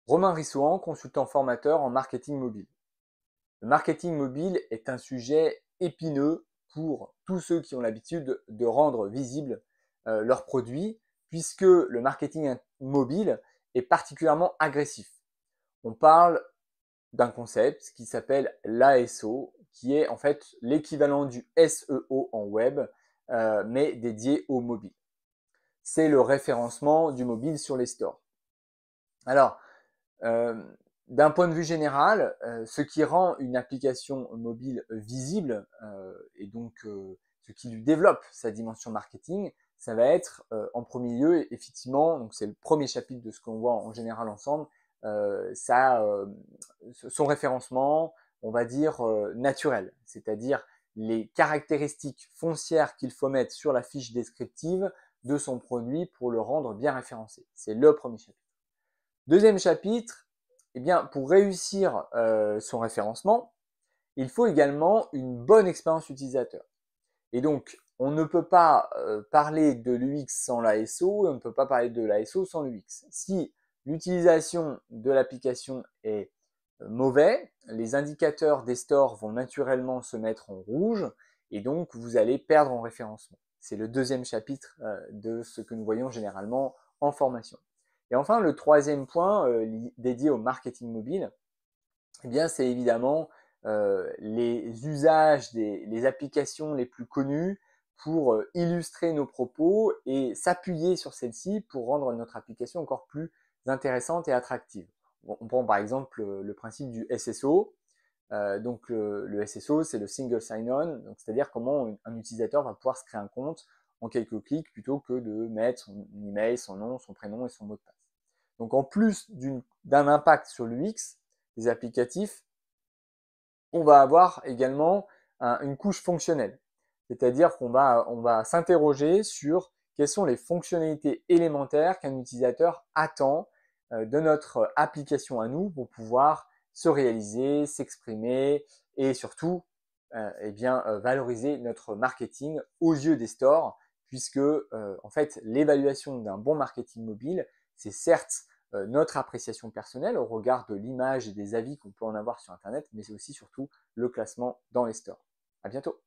Romain Rissoan, consultant formateur en marketing mobile. Le marketing mobile est un sujet épineux pour tous ceux qui ont l'habitude de rendre visibles leurs produits, puisque le marketing mobile est particulièrement agressif. On parle d'un concept qui s'appelle l'ASO, qui est en fait l'équivalent du SEO en web, mais dédié au mobile. C'est le référencement du mobile sur les stores. Alors, d'un point de vue général, ce qui rend une application mobile visible et donc ce qui lui développe sa dimension marketing, ça va être en premier lieu, effectivement, donc c'est le premier chapitre de ce qu'on voit en général ensemble, son référencement, on va dire naturel, c'est-à-dire les caractéristiques foncières qu'il faut mettre sur la fiche descriptive de son produit pour le rendre bien référencé. C'est le premier chapitre. Deuxième chapitre, eh bien, pour réussir son référencement, il faut également une bonne expérience utilisateur. Et donc, on ne peut pas parler de l'UX sans l'ASO et on ne peut pas parler de l'ASO sans l'UX. Si l'utilisation de l'application est mauvais, les indicateurs des stores vont naturellement se mettre en rouge et donc vous allez perdre en référencement. C'est le deuxième chapitre de ce que nous voyons généralement en formation. Et enfin, le troisième point dédié au marketing mobile, eh bien, c'est évidemment les usages les applications les plus connues pour illustrer nos propos et s'appuyer sur celles-ci pour rendre notre application encore plus intéressante et attractive. On prend par exemple le principe du SSO. Donc le SSO, c'est le single sign-on, c'est-à-dire comment un utilisateur va pouvoir se créer un compte en quelques clics plutôt que de mettre son email, son nom, son prénom et son mot de passe. Donc en plus d'un impact sur l'UX des applicatifs, on va avoir également une couche fonctionnelle. C'est-à-dire qu'on va s'interroger sur quelles sont les fonctionnalités élémentaires qu'un utilisateur attend de notre application à nous pour pouvoir se réaliser, s'exprimer et surtout valoriser notre marketing aux yeux des stores, puisque en fait l'évaluation d'un bon marketing mobile, c'est certes notre appréciation personnelle au regard de l'image et des avis qu'on peut en avoir sur Internet, mais c'est aussi surtout le classement dans les stores. À bientôt.